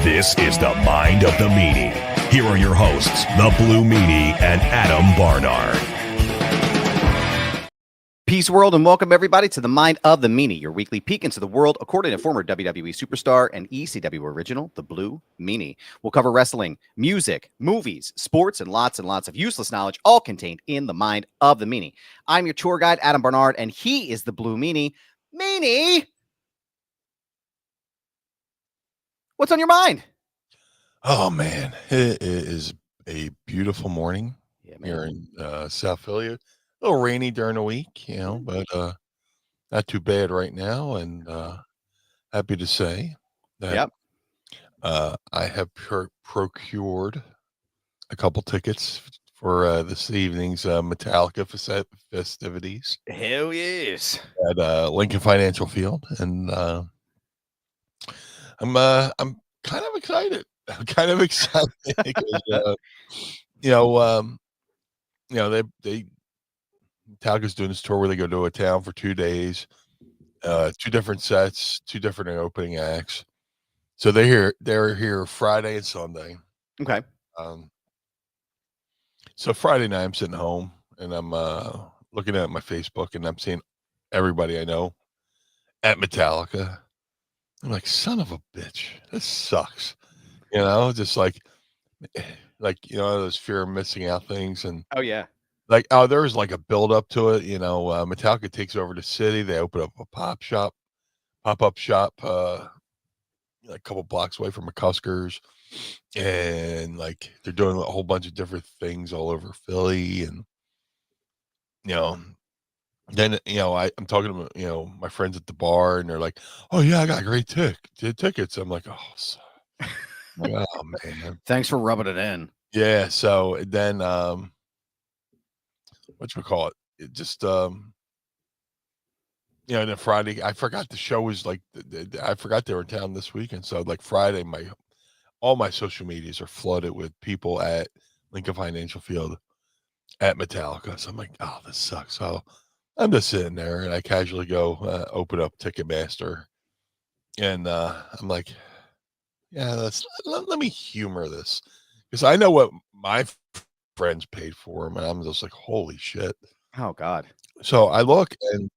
This is the Mind of the Meanie. Here are your hosts, the Blue Meanie and Adam Barnard. Peace world and welcome everybody to the Mind of the Meanie, your weekly peek into the world according to former WWE superstar and ECW original, the Blue Meanie. We'll cover wrestling, music, movies, sports, and lots of useless knowledge, all contained in the Mind of the Meanie. I'm your tour guide, Adam Barnard, and he is the Blue Meanie. Meanie! What's on your mind? Oh, man. It is a beautiful morning here in South Philly. A little rainy during the week, but not too bad right now. And happy to say that I have procured a couple tickets for this evening's Metallica festivities. Hell yes. At Lincoln Financial Field. And I'm kind of excited. I'm kind of excited because, they Metallica's doing this tour where they go to a town for 2 days, 2 different sets, 2 different opening acts. So they're here Friday and Sunday. Okay. So Friday night I'm sitting home and I'm looking at my Facebook and I'm seeing everybody I know at Metallica. I'm like, son of a bitch, this sucks. Just like those fear of missing out things. And Oh, yeah. there's like a build up to it. Metallica takes over the city. They open up a pop-up shop, a couple blocks away from McCuskers. And like, they're doing a whole bunch of different things all over Philly. And, then, I'm talking to, my friends at the bar and they're like, oh yeah, I got great tickets. I'm like, oh man. Thanks for rubbing it in. Yeah. So then, whatchamacallit? It just, then Friday, I forgot the show was like, I forgot they were in town this weekend. So like Friday, all my social medias are flooded with people at Lincoln Financial Field at Metallica. So I'm like, oh, this sucks. So I'm just sitting there and I casually go open up Ticketmaster. And I'm like, yeah, let me humor this. Because I know what my friends paid for them. And I'm just like, holy shit. Oh, God. So I look and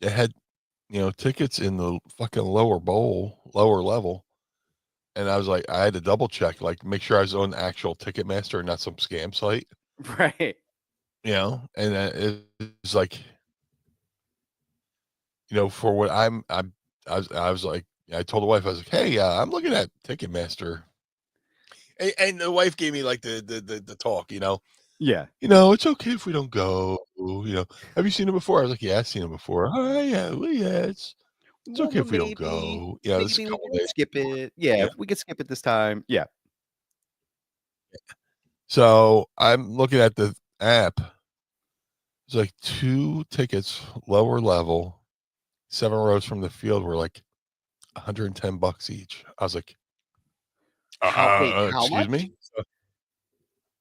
they had, tickets in the fucking lower level. And I was like, I had to double check, like make sure I was on actual Ticketmaster and not some scam site. Right. And it's like, for what I was like, I told the wife, I was like, hey, I'm looking at Ticketmaster. And the wife gave me like the talk, Yeah. It's okay if we don't go, have you seen it before? I was like, yeah, I've seen it before. Oh yeah. Well, yeah, it's okay if we don't go. Yeah. This is a Maybe couple we can days. skip it. Yeah, if we could skip it this time. Yeah. So I'm looking at the app. It's like 2 tickets, lower level, 7 rows from the field were like $110 each. I was like, How excuse much? me?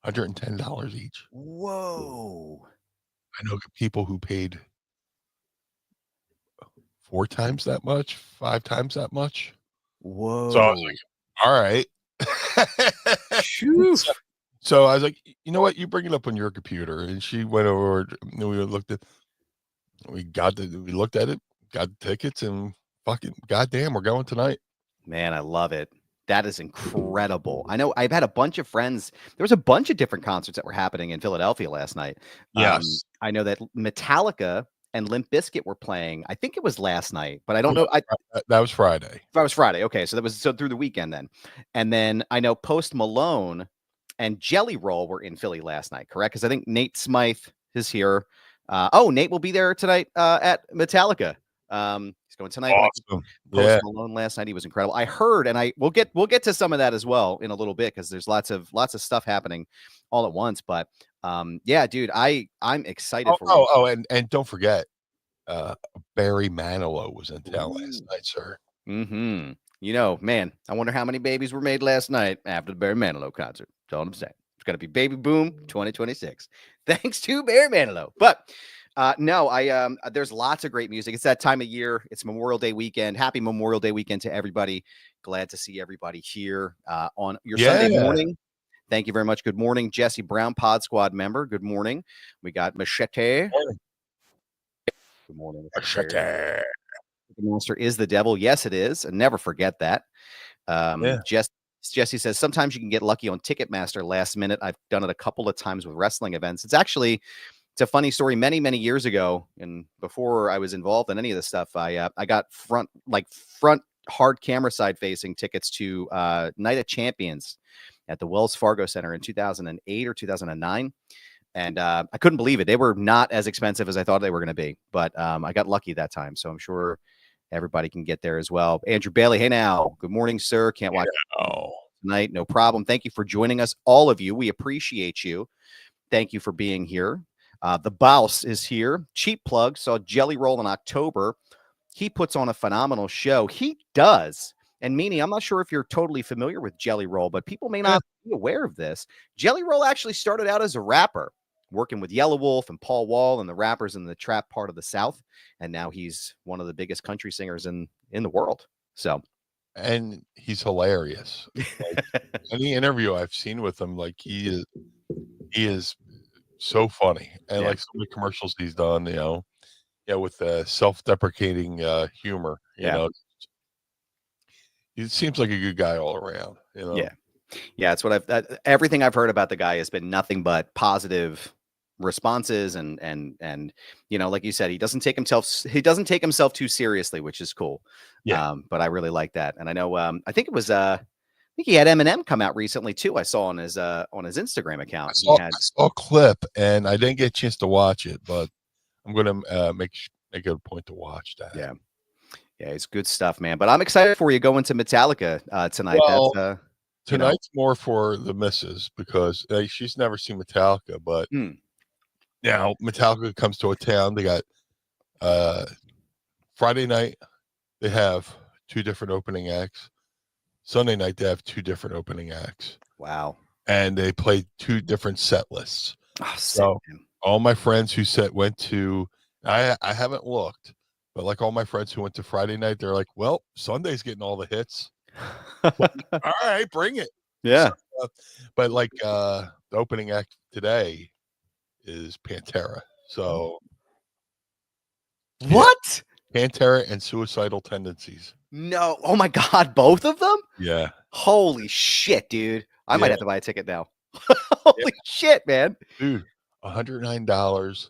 $110 each. Whoa. I know people who paid 4 times that much, 5 times that much. Whoa. So I was like, all right. So I was like, you know what? You bring it up on your computer. And she went over and we looked at it, got the tickets, and fucking goddamn, we're going tonight. Man, I love it. That is incredible. I know I've had a bunch of friends. There was a bunch of different concerts that were happening in Philadelphia last night. Yes. I know that Metallica and Limp Bizkit were playing. I think it was last night, but I don't know. That was Friday. That was Friday. Okay. So through the weekend then. And then I know Post Malone and Jelly Roll were in Philly last night, correct? Because I think Nate Smythe is here. Nate will be there tonight at Metallica. He's going tonight. Awesome. Post Malone last night, he was incredible. I heard, and we'll get to some of that as well in a little bit because there's lots of stuff happening all at once. But yeah, dude, I'm excited for. And don't forget, Barry Manilow was in town last night, sir. Mm-hmm. Man, I wonder how many babies were made last night after the Barry Manilow concert. That's all I'm saying. It's going to be baby boom 2026. Thanks to Barry Manilow. But No, there's lots of great music. It's that time of year. It's Memorial Day weekend. Happy Memorial Day weekend to everybody. Glad to see everybody here on your Sunday morning. Thank you very much. Good morning, Jesse Brown, Pod Squad member. Good morning. We got Machete. Good morning, Machete. The monster is the devil. Yes, it is. And never forget that. Jesse says sometimes you can get lucky on Ticketmaster last minute. I've done it a couple of times with wrestling events. It's a funny story. Many, many years ago, and before I was involved in any of this stuff, I got front hard camera side facing tickets to Night of Champions at the Wells Fargo Center in 2008 or 2009. And I couldn't believe it. They were not as expensive as I thought they were going to be, but I got lucky that time. So I'm sure everybody can get there as well. Andrew Bailey, hey now. Good morning, sir. Can't watch tonight. No problem. Thank you for joining us, all of you. We appreciate you. Thank you for being here. The Bouse is here. Cheap plug. Saw Jelly Roll in October. He puts on a phenomenal show. He does. And Meanie, I'm not sure if you're totally familiar with Jelly Roll, but people may not be aware of this. Jelly Roll actually started out as a rapper, working with Yellow Wolf and Paul Wall and the rappers in the trap part of the South. And now he's one of the biggest country singers in the world. And he's hilarious. Like, any interview I've seen with him, like he is so funny. And like some of the commercials he's done, with self-deprecating humor, you know. He seems like a good guy all around, Yeah, it's what everything I've heard about the guy has been nothing but positive responses and like you said, he doesn't take himself too seriously, which is cool. But I really like that. And I know I think he had Eminem come out recently too. I saw on his Instagram account. I saw a clip and I didn't get a chance to watch it, but I'm gonna make it a point to watch that. Yeah, it's good stuff, man. But I'm excited for you going to Metallica tonight. Well, tonight's more for the missus because she's never seen Metallica, but now Metallica comes to a town. They got Friday night, they have 2 different opening acts. Sunday night, they have 2 different opening acts. Wow. And they played 2 different set lists. Oh, so all my friends who went to, I haven't looked, but like all my friends who went to Friday night, they're like, well, Sunday's getting all the hits. All right, bring it. Yeah. So, but like the opening act today is Pantera. So what? Pantera and Suicidal Tendencies. No. Oh my God. Both of them? Yeah. Holy shit, dude. I might have to buy a ticket now. Holy shit, man. Dude, $109.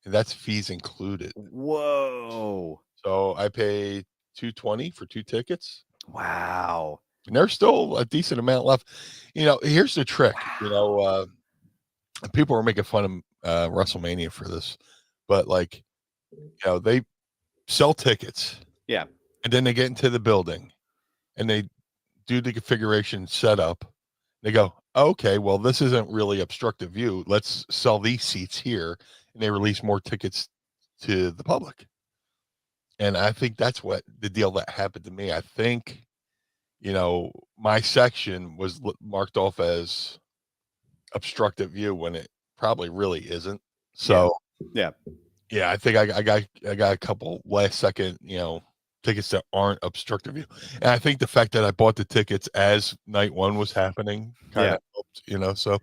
And that's fees included. Whoa. So I paid $220 for 2 tickets. Wow. And there's still a decent amount left. Here's the trick. Wow. People were making fun of WrestleMania for this, but like, they sell tickets. Yeah. And then they get into the building and they do the configuration setup. They go, okay, well, this isn't really obstructive view. Let's sell these seats here. And they release more tickets to the public. And I think that's what the deal that happened to me. I think, my section was marked off as obstructive view when it probably really isn't. So, yeah, I think I got a couple last second, tickets that aren't obstructive view. And I think the fact that I bought the tickets as night 1 was happening kind of helped, so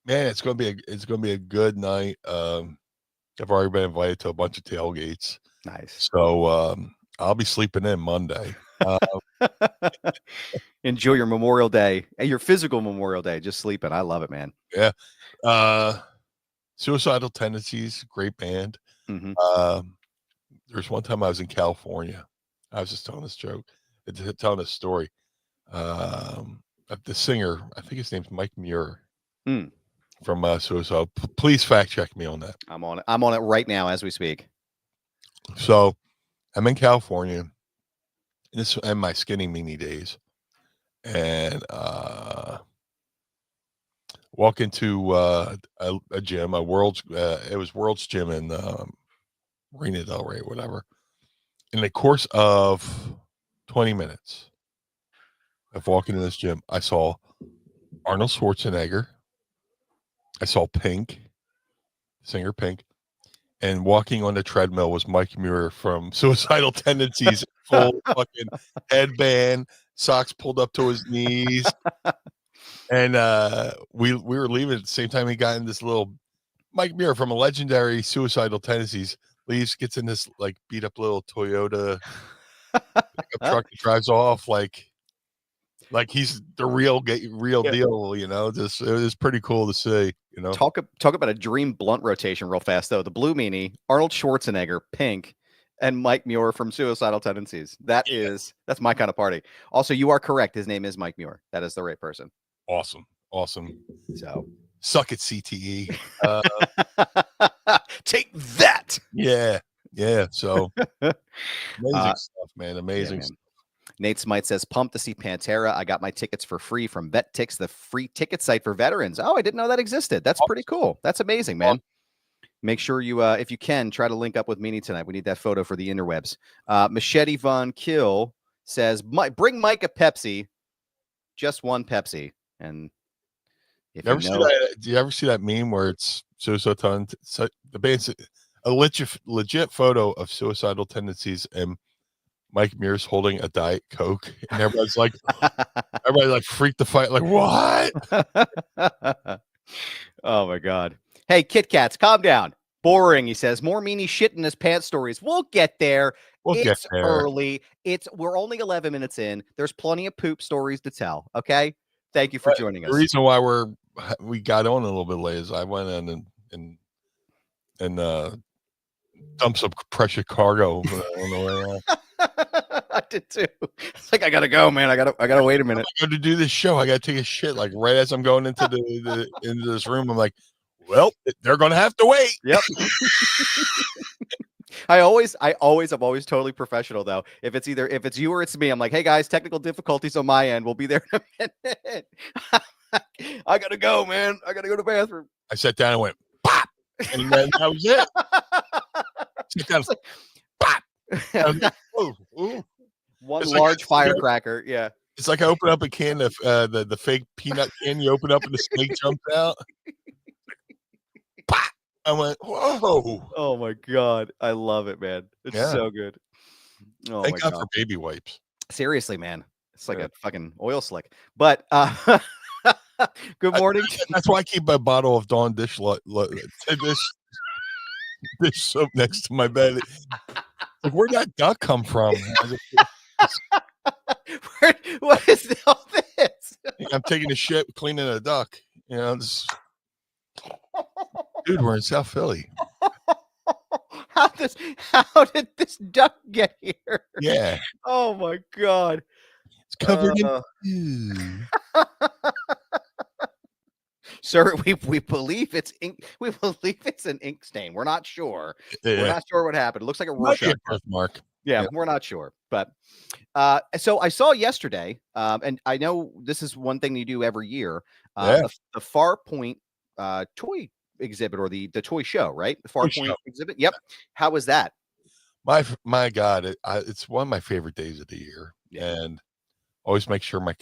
man, it's gonna be a good night. I've already been invited to a bunch of tailgates. Nice. So I'll be sleeping in Monday. Enjoy your Memorial Day and your physical Memorial Day. Just sleeping. I love it, man. Yeah. Suicidal Tendencies, great band. Mm-hmm. There's one time I was in California. I was just telling this joke, telling this story. The singer, I think his name's Mike Muir. From Suicide. Please fact check me on that. I'm on it. I'm on it right now as we speak. So I'm in California. This in my Skinny Meanie days. And walk into a gym, it was World's Gym in Marina Del Rey, whatever. In the course of 20 minutes of walking in this gym, I saw Arnold Schwarzenegger. I saw Pink, singer Pink. and walking on the treadmill was Mike Muir from Suicidal Tendencies, full fucking headband, socks pulled up to his knees. And we were leaving at the same time he got in this little Mike Muir from a legendary Suicidal Tendencies leaves, gets in this like beat up little Toyota pickup truck and drives off like he's the real deal, you know. Just it was pretty cool to see, you know. Talk about a dream blunt rotation real fast though. The Blue Meanie, Arnold Schwarzenegger, Pink, and Mike Muir from Suicidal Tendencies. That's my kind of party. Also, you are correct. His name is Mike Muir. That is the right person. Awesome. So suck it, CTE. Take that. Yeah. So amazing stuff, man. Amazing stuff. Nate Smite says, pumped to see Pantera. I got my tickets for free from VetTix, the free ticket site for veterans. Oh, I didn't know that existed. That's pretty cool. That's amazing, man. Make sure you, if you can, try to link up with Meanie tonight. We need that photo for the interwebs. Machete Von Kill says, bring Mike a Pepsi, just one Pepsi. And if do you ever see that meme where it's Suicidal the band's a legit photo of Suicidal Tendencies and Mike Muir's holding a Diet Coke, and everybody's like freaked the fight, like what? Oh my God! Hey, Kit Kats, calm down. Boring, he says. More Meanie shit in his pants stories. We'll get there. It's early. We're only 11 minutes in. There's plenty of poop stories to tell. Okay. Thank you for joining us. The reason why we got on a little bit late is I went in and dumped some precious cargo on the way out. I did too. It's like I gotta go, man. I gotta wait a minute. I go to do this show. I gotta take a shit. Like right as I'm going into into this room, I'm like, well, they're gonna have to wait. Yep. I'm always totally professional though. If it's you or it's me, I'm like, hey guys, technical difficulties on my end. We'll be there in a minute. I gotta go, man. I gotta go to the bathroom. I sat down and went, pop, and then that was it. Sit down, pop. Ooh. One large firecracker. Yeah. It's like I open up a can of the fake peanut can you open up and the snake jumps out. Pop. I went, whoa. Oh my God. I love it, man. It's so good. Oh, thank God for baby wipes. Seriously, man. It's like a fucking oil slick. But good morning. That's why I keep a bottle of Dawn dish soap next to my bed. Like, where'd that duck come from? What is all this? I'm taking a shit, cleaning a duck. You know, dude, we're in South Philly. How did this duck get here? Yeah. Oh my God. It's covered in. Sir, we believe it's ink. We believe it's an ink stain. We're not sure. Yeah. We're not sure what happened. It looks like a Rorschach birthmark. Yeah, we're not sure. But so I saw yesterday, and I know this is one thing you do every year, the Far Point toy exhibit or the toy show, right? The Far Point exhibit. Yep. How was that? My God, it's one of my favorite days of the year, and always make sure my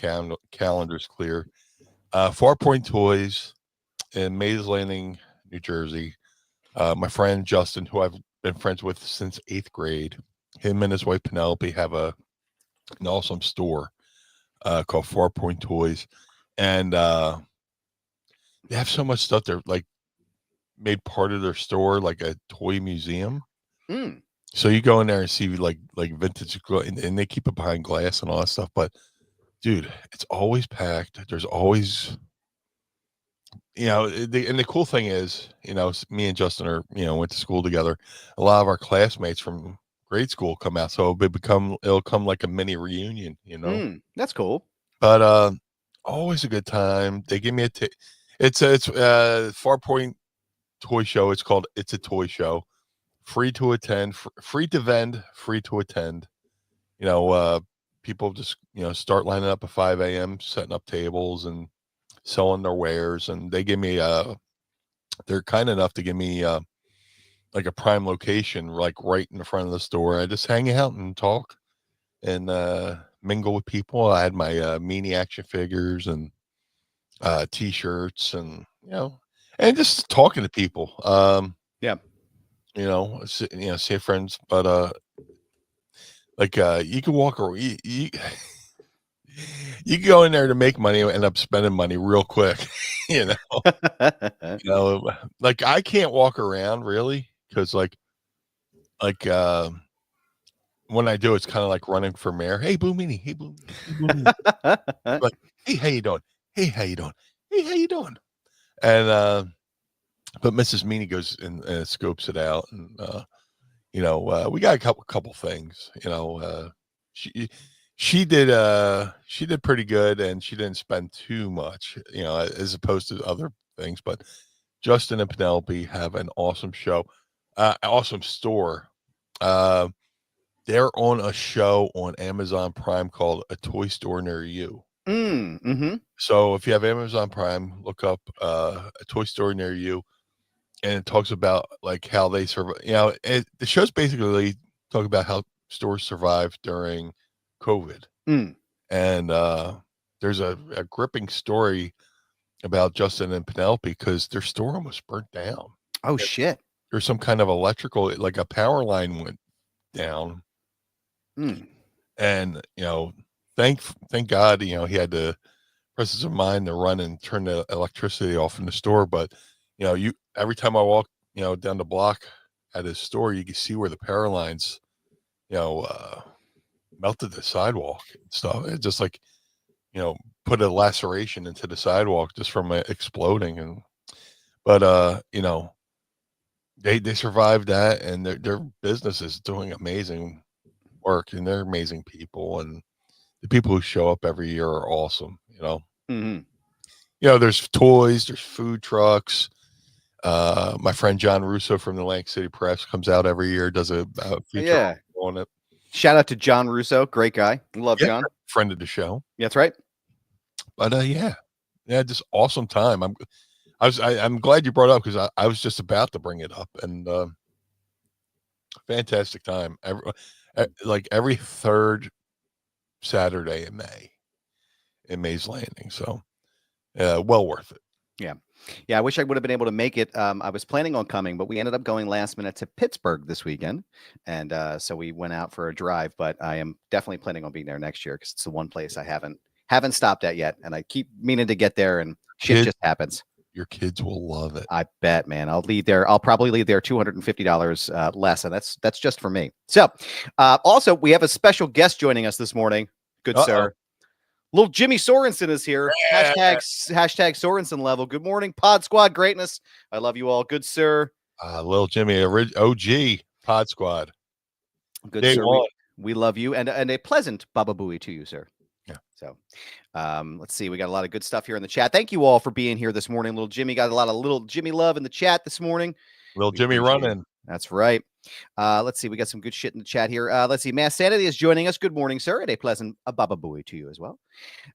calendar's clear. Far Point Toys in Mays Landing, New Jersey. My friend Justin, who I've been friends with since 8th grade, him and his wife Penelope have an awesome store called 4 Point Toys, and they have so much stuff. They're like made part of their store like a toy museum. So you go in there and see like vintage, and they keep it behind glass and all that stuff. But dude, it's always packed. There's always, you know, and the cool thing is, you know, me and Justin are, you know, went to school together. A lot of our classmates from grade school come out, so it'll come like a mini reunion, you know. That's cool. But always a good time. They give me it's Far Point Toy Show. It's called It's a Toy Show. Free to attend, free to vend, free to attend. You know, people just, you know, start lining up at 5 a.m., setting up tables and selling their wares. And they give me they're kind enough to give me like a prime location, like right in the front of the store. I just hang out and talk and mingle with people. I had my Meanie action figures and t-shirts, and you know, and just talking to people. see friends, but you can walk or you can go in there to make money and end up spending money real quick. you know, like I can't walk around really because like when I do, it's kind of like running for mayor. Hey, Boo Meanie. Hey, Boo Meanie. Hey, Boo Meanie. Like, hey, how you doing? Hey, how you doing? Hey, how you doing? And but Mrs. Meanie goes and scopes it out, and we got a couple things. She she did pretty good, and she didn't spend too much, as opposed to other things. But Justin and Penelope have an awesome show, awesome store. They're on a show on Amazon Prime called A Toy Store Near You. Mm-hmm. So if you have Amazon Prime, look up A Toy Store Near You, and it talks about like how they survive. The show's basically talk about how stores survived during COVID. And there's a gripping story about Justin and Penelope because their store almost burnt down. Oh, shit. There's some kind of electrical, like a power line went down. And thank God, he had the presence of mind to run and turn the electricity off in the store. But you every time I walk down the block at his store, you can see where the power lines melted the sidewalk and stuff. It just like put a laceration into the sidewalk just from it exploding. But they survived that, and their business is doing amazing work, and they're amazing people, and the people who show up every year are awesome. There's toys, there's food trucks. My friend John Russo from the Atlantic City Press comes out every year, does a feature on it. Shout out to John Russo, great guy. Love John, friend of the show. That's right. But just awesome time. I'm glad you brought it up because I was just about to bring it up, and fantastic time. Every third Saturday in May's Landing. So well worth it. Yeah, I wish I would have been able to make it. I was planning on coming, but we ended up going last minute to Pittsburgh this weekend, and so we went out for a drive. But I am definitely planning on being there next year because it's the one place I haven't stopped at yet, and I keep meaning to get there, and shit just happens. Your kids will love it. I bet, man. I'll probably leave there $250 less, and that's just for me. So, also we have a special guest joining us this morning. Good sir. Little Jimmy Sorensen is here. Yeah. Hashtag Sorensen level. Good morning, Pod Squad greatness. I love you all. Good sir. Little Jimmy, OG Pod Squad. Good Day sir. We love you, and a pleasant Baba Booey to you, sir. Yeah. So, let's see. We got a lot of good stuff here in the chat. Thank you all for being here this morning. Little Jimmy got a lot of little Jimmy love in the chat this morning. Little Jimmy running. That's right. Let's see. We got some good shit in the chat here. Let's see. Mass Sanity is joining us. Good morning, sir. And a pleasant Baba Booey to you as well.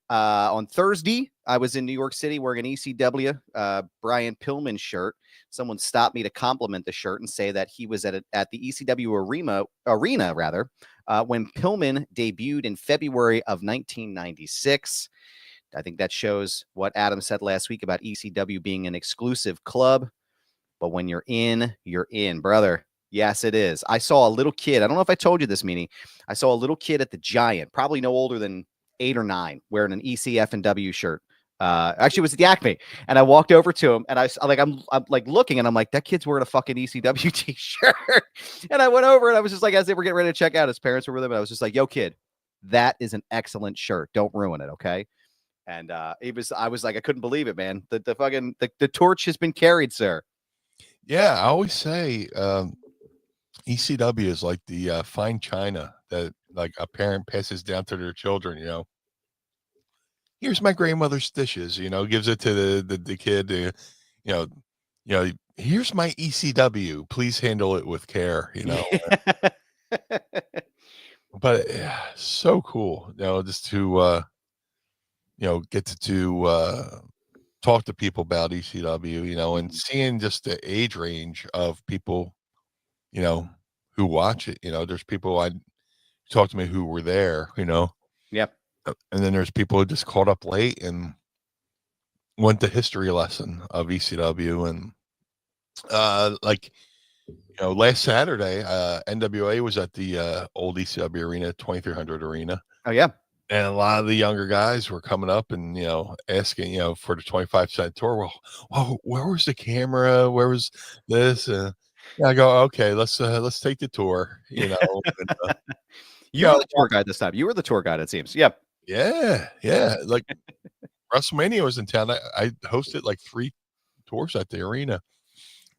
On Thursday, I was in New York City wearing an ECW Brian Pillman shirt. Someone stopped me to compliment the shirt and say that he was at the ECW arena when Pillman debuted in February of 1996. I think that shows what Adam said last week about ECW being an exclusive club. But when you're in, brother. Yes, it is. I saw a little kid. I don't know if I told you this, Meanie. I saw a little kid at the Giant, probably no older than 8 or 9, wearing an ECF&W shirt. Actually, it was at the Acme. And I walked over to him, and I'm like looking, and I'm like, that kid's wearing a fucking ECW t-shirt. And I went over, and I was just like, as they were getting ready to check out, his parents were with him, and I was just like, yo, kid, that is an excellent shirt. Don't ruin it, okay? And I was like, I couldn't believe it, man. The torch has been carried, sir. Yeah, I always say ECW is like the fine china that like a parent passes down to their children. Here's my grandmother's dishes. Gives it to the kid. Here's my ECW. Please handle it with care. But so cool. Just to get to talk to people about ECW, and seeing just the age range of people, who watch it. There's people I talked to me who were there, Yep. And then there's people who just caught up late and went the history lesson of ECW. And last Saturday, NWA was at the old ECW arena, 2300 arena. Oh yeah. And a lot of the younger guys were coming up and, asking, for the 25-cent tour. Well, where was the camera? Where was this? I go, okay, let's take the tour, and, You were the tour guide this time. You were the tour guide, it seems. Yep. yeah. Like WrestleMania was in town. I hosted like 3 tours at the arena.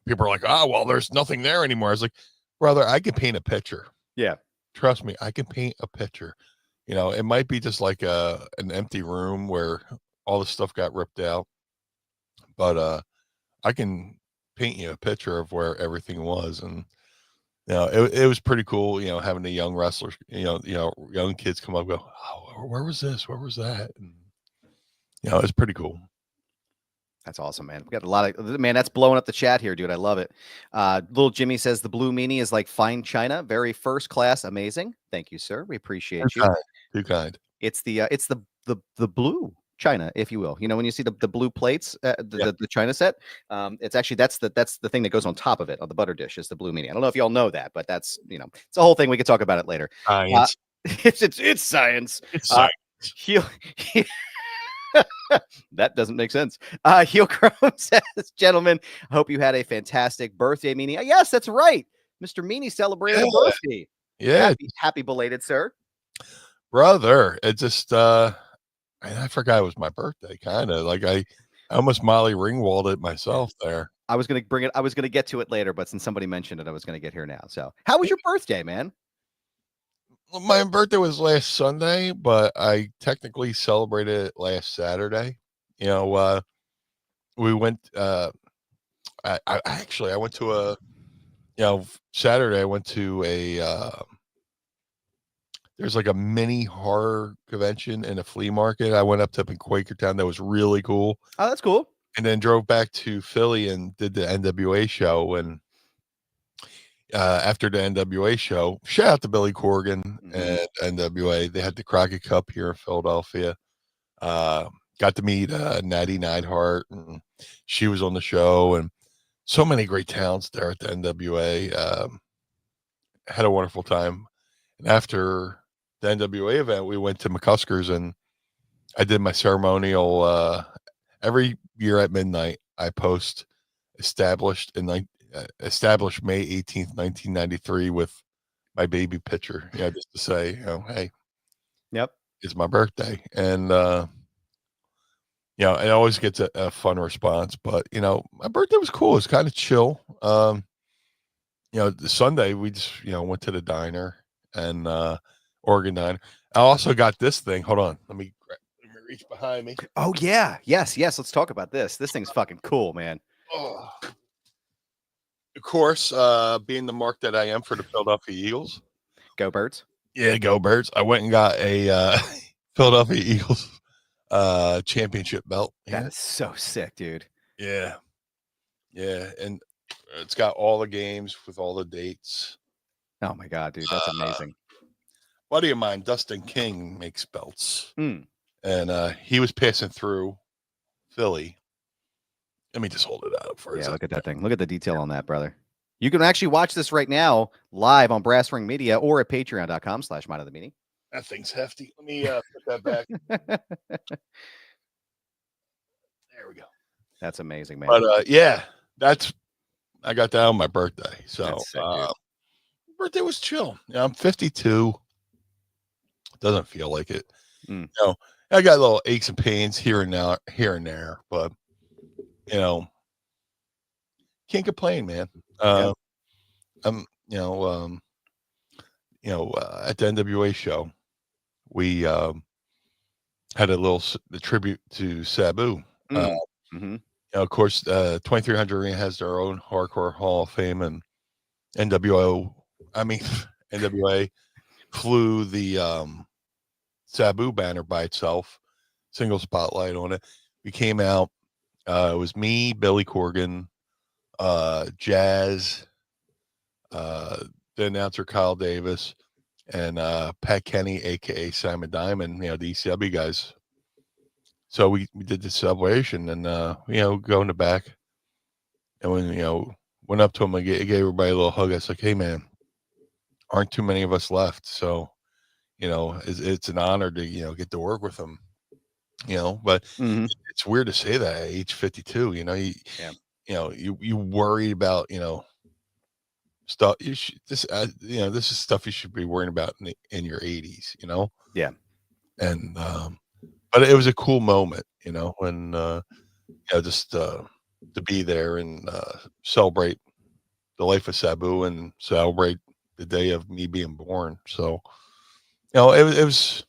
People are like, oh, well, there's nothing there anymore. I was like, brother, I can paint a picture. Yeah. Trust me, I can paint a picture. It might be just like an empty room where all the stuff got ripped out, but I can paint you a picture of where everything was. And it was pretty cool, having the young wrestlers, young kids come up and go, oh, where was this? Where was that? And it's pretty cool. That's awesome, man. We got a lot of that's blowing up the chat here, dude. I love it. Little Jimmy says the Blue Meanie is like fine china, very first class, amazing. Thank you, sir. We appreciate you. Too kind. It's the blue china, if you will. When you see the blue plates, the china set, it's actually that's the thing that goes on top of it on the butter dish is the Blue Meanie. I don't know if y'all know that, but that's it's a whole thing. We could talk about it later. Science. It's science. It's science. That doesn't make sense. Heel Chrome says, gentlemen, I hope you had a fantastic birthday, Meanie. Yes, that's right. Mr. Meanie celebrated a birthday. Yeah. Happy belated, sir. Brother, it just I forgot it was my birthday, kind of. Like I almost Molly Ringwalded it myself there. I was going to get to it later, but since somebody mentioned it, I was going to get here now. So how was your birthday, man? My birthday was last Sunday, but I technically celebrated it last Saturday. We went. I went to Saturday. I went to a. There's like a mini horror convention and a flea market. I went up to Quakertown. That was really cool. Oh, that's cool. And then drove back to Philly and did the NWA show. And after the NWA show, shout out to Billy Corgan and NWA. They had the Crockett Cup here in Philadelphia. Got to meet Natty Neidhart, and she was on the show, and so many great talents there at the NWA. Had a wonderful time. And after the NWA event, we went to McCusker's, and I did my ceremonial. Every year at midnight, I post established May 18th, 1993 with my baby picture. Just to say, hey, yep, it's my birthday. And, it always gets a fun response, but, my birthday was cool. It's kind of chill. Sunday we just, went to the diner and, Oregon Diner. I also got this thing. Hold on. Let me reach behind me. Oh yeah. Yes. Let's talk about this. This thing's fucking cool, man. Oh. Of course, being the mark that I am for the Philadelphia Eagles. Go Birds. Yeah, go Birds. I went and got a Philadelphia Eagles championship belt. That is so sick, dude. Yeah. And it's got all the games with all the dates. Oh my God, dude. That's amazing. Buddy of mine, Dustin King, makes belts. And he was passing through Philly. Let me just hold it up for a second. Look at that thing. Look at the detail on that, brother. You can actually watch this right now live on Brass Ring Media or at patreon.com/Mind of the Meanie. That thing's hefty. Let me put that back. There we go. That's amazing, man. But I got that on my birthday. So sick, birthday was chill. I'm 52. Doesn't feel like it. I got little aches and pains here and there, but can't complain, man. At the NWA show, we had a little tribute to Sabu. Of course, 2300 Arena has their own Hardcore Hall of Fame, and NWA flew the Sabu banner by itself, single spotlight on it. We came out. It was me, Billy Corgan, Jazz, the announcer Kyle Davis, and Pat Kenny, aka Simon Diamond, the ECW guys. So we did the celebration, and go in the back, and when went up to him. I gave everybody a little hug. I was like, "Hey, man, aren't too many of us left, so it's an honor to get to work with him." But Mhm. it's weird to say that at age 52. Yeah. You worry about stuff. This is stuff you should be worrying about in your 80s. Yeah. And but it was a cool moment, when just to be there and celebrate the life of Sabu and celebrate the day of me being born. So it was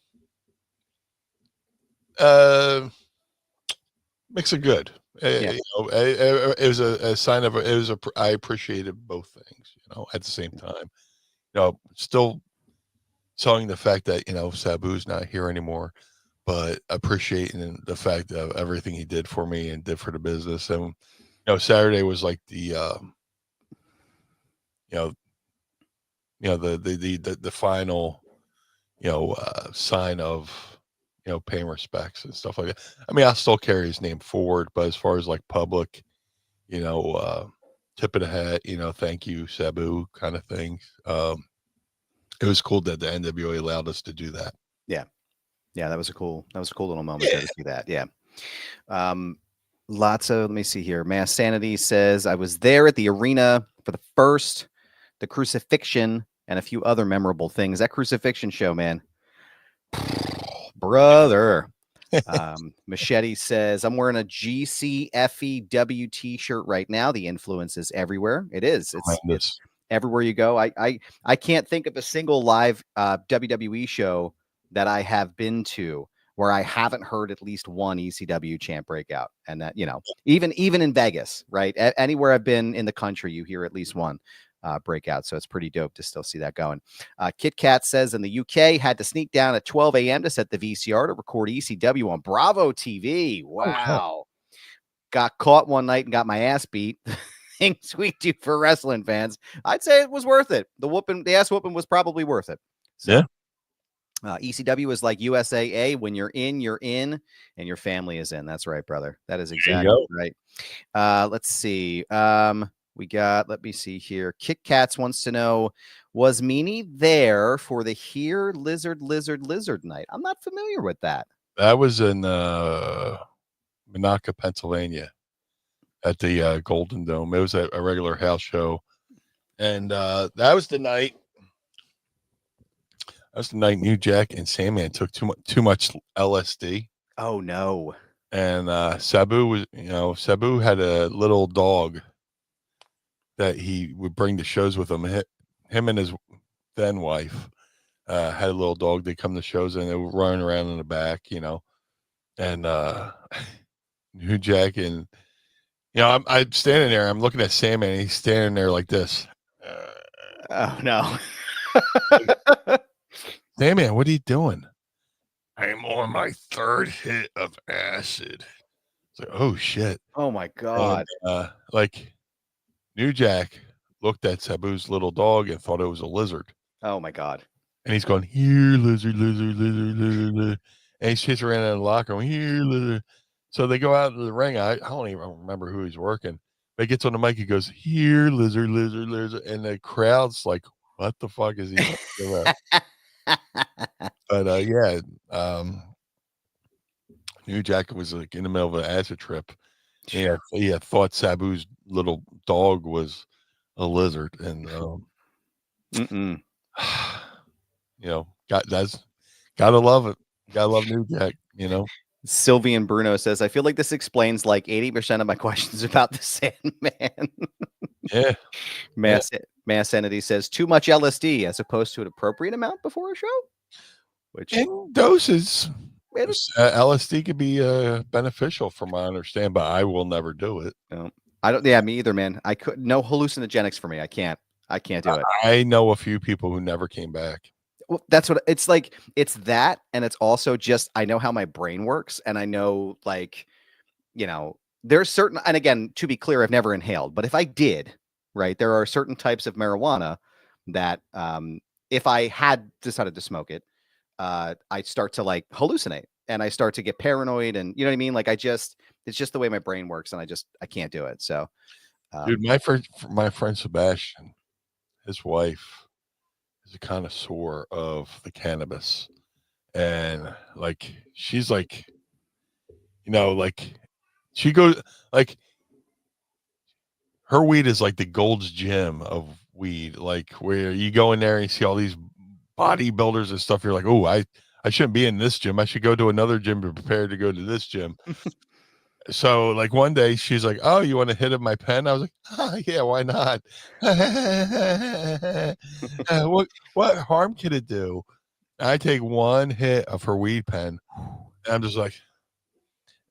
mix of good. Yeah. It was a sign of I appreciated both things, at the same time. Still selling the fact that Sabu's not here anymore, but appreciating the fact of everything he did for me and did for the business. And Saturday was like the the final sign of paying respects and stuff like that. I mean, I'll still carry his name forward, but as far as like public, tip of the hat, thank you, Sabu, kind of things. It was cool that the NWA allowed us to do that. Yeah. Yeah, that was a cool little moment there to see that. Yeah. Lots of, let me see here. Mass Sanity says, I was there at the arena for the crucifixion and a few other memorable things. That crucifixion show, man. Brother. Machete says, I'm wearing a GCFEW t-shirt right now. The influence is everywhere. It is. It's everywhere you go. I can't think of a single live WWE show that I have been to where I haven't heard at least one ECW chant breakout. And that, even in Vegas, right? Anywhere I've been in the country, you hear at least one breakout. So it's pretty dope to still see that going. Kit Kat says in the UK had to sneak down at 12 a.m. to set the VCR to record ECW on Bravo TV. Wow. Got caught one night and got my ass beat. Things we do for wrestling fans. I'd say it was worth it. The ass whooping was probably worth it. So, yeah. ECW is like USAA. When you're in, and your family is in. That's right, brother. That is exactly right. Let's see. Let me see here. Kit Kats wants to know, was Meanie there for the Here Lizard night? I'm not familiar with that. That was in Monaca, Pennsylvania at the Golden Dome. It was a regular house show. And that was the night. New Jack and Sandman took too much LSD. Oh no. And Sabu had a little dog that he would bring to shows with him. Him and his then wife had a little dog. They come to shows and they were running around in the back, and New Jack and I'm standing there. I'm looking at Sandman. And he's standing there like this. Oh no. Sandman, what are you doing? I'm on my third hit of acid. It's like, oh shit. Oh my god. And, like New Jack looked at Sabu's little dog and thought it was a lizard. Oh my god. And he's going, here, lizard, lizard, lizard, lizard, lizard. And he sits around in the locker room, here, lizard. So they go out to the ring. I don't even remember who he's working. But he gets on the mic, he goes, here, lizard, lizard, lizard. And the crowd's like, what the fuck is he talking about? But New Jack was like in the middle of an acid trip. Yeah, he had thought Sabu's little dog was a lizard, and gotta love it. Gotta love New Jack. Sylvian Bruno says, I feel like this explains like 80% of my questions about the Sandman. Yeah. Mass Entity says, too much LSD as opposed to an appropriate amount before a show? Which in doses. LSD could be beneficial from my understanding, but I will never do it. No, I don't. Yeah, me either, man. I could no hallucinogenics for me. I can't do it. I know a few people who never came back. Well, that's what it's like. It's that, and it's also just I know how my brain works, and I know there's certain. And again, to be clear, I've never inhaled, but if I did, right, there are certain types of marijuana that if I had decided to smoke it, I start to like hallucinate and I start to get paranoid, and you know what I mean? Like it's just the way my brain works, and I can't do it. So Dude, my friend Sebastian, his wife is a connoisseur of the cannabis, and like she's like, like she goes like her weed is like the Gold's Gym of weed, like where you go in there and you see all these bodybuilders and stuff. You're like, oh, I shouldn't be in this gym. I should go to another gym to prepare to go to this gym. So like one day she's like, "Oh, you want to hit of my pen?" I was like, "Oh, yeah, why not?" What harm could it do? I take one hit of her weed pen, and I'm just like,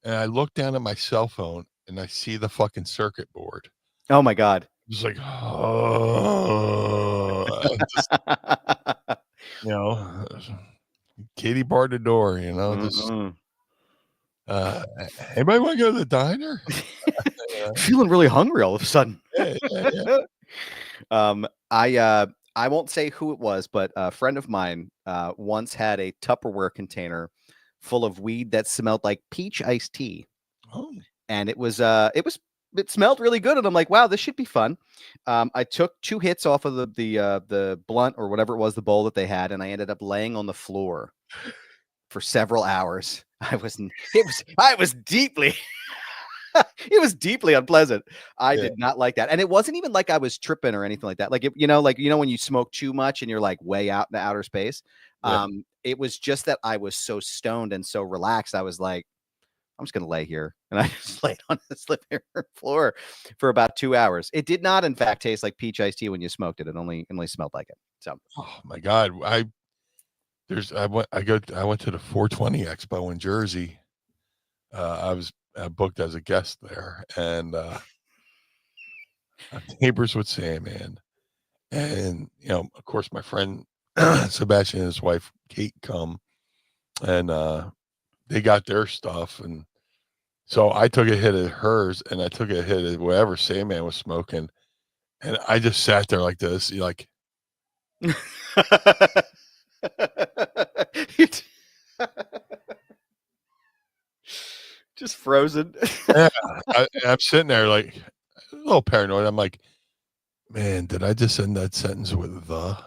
and I look down at my cell phone and I see the fucking circuit board. Oh my God. Just like, oh, just, you know, Katie barred the door, just Mm-mm. anybody want to go to the diner? Feeling really hungry all of a sudden. Yeah. I won't say who it was, but a friend of mine once had a Tupperware container full of weed that smelled like peach iced tea. Oh. And it smelled really good. And I'm like, wow, this should be fun. I took 2 hits off of the blunt or whatever it was, the bowl that they had, and I ended up laying on the floor for several hours. I was deeply it was deeply unpleasant. I did not like that. And it wasn't even like I was tripping or anything like that. Like, when you smoke too much and you're like way out in the outer space. Yeah. It was just that I was so stoned and so relaxed. I was like, I'm just going to lay here. And I just laid on this living room floor for about 2 hours. It did not, in fact, taste like peach iced tea when you smoked it. It only smelled like it. So, Oh my God. I went to the 420 Expo in Jersey. I was booked as a guest there, and neighbors with Sandman, and of course, my friend Sebastian and his wife Kate come, and they got their stuff, and so I took a hit of hers, and I took a hit of whatever Sandman was smoking, and I just sat there like this, like. Just frozen. Yeah, I'm sitting there like a little paranoid. I'm like, man, did I just end that sentence with the?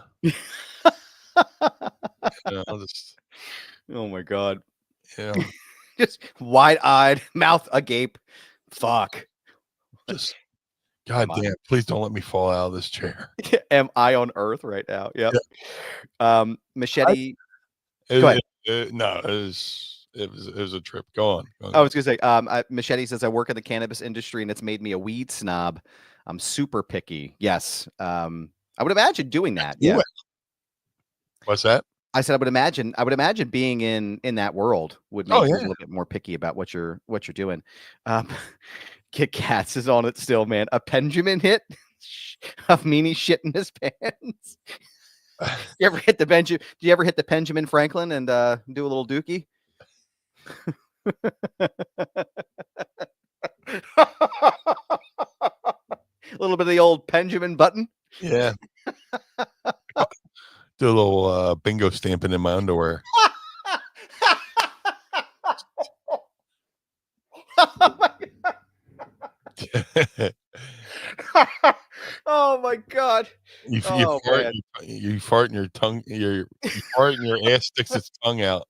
Just, Oh my God. you Just wide-eyed, mouth agape. Fuck. just God damn, please don't let me fall out of this chair. Am I on Earth right now? Yep. Yeah. Machete. Go ahead. No, it was a trip. Go on. I was gonna say, Machete says I work in the cannabis industry and it's made me a weed snob. I'm super picky. Yes. I would imagine doing that. Yeah. What's that? I said I would imagine being in that world would make you a little bit more picky about what you're doing. Kit Kats is on it still, man. A Benjamin hit of Meanie shit in his pants. You ever hit the Do you ever hit the Benjamin Franklin and do a little dookie? A little bit of the old Benjamin button. Yeah. Do a little bingo stamping in my underwear. Oh my God. Oh my God. You fart and your tongue, you fart and your ass sticks its tongue out.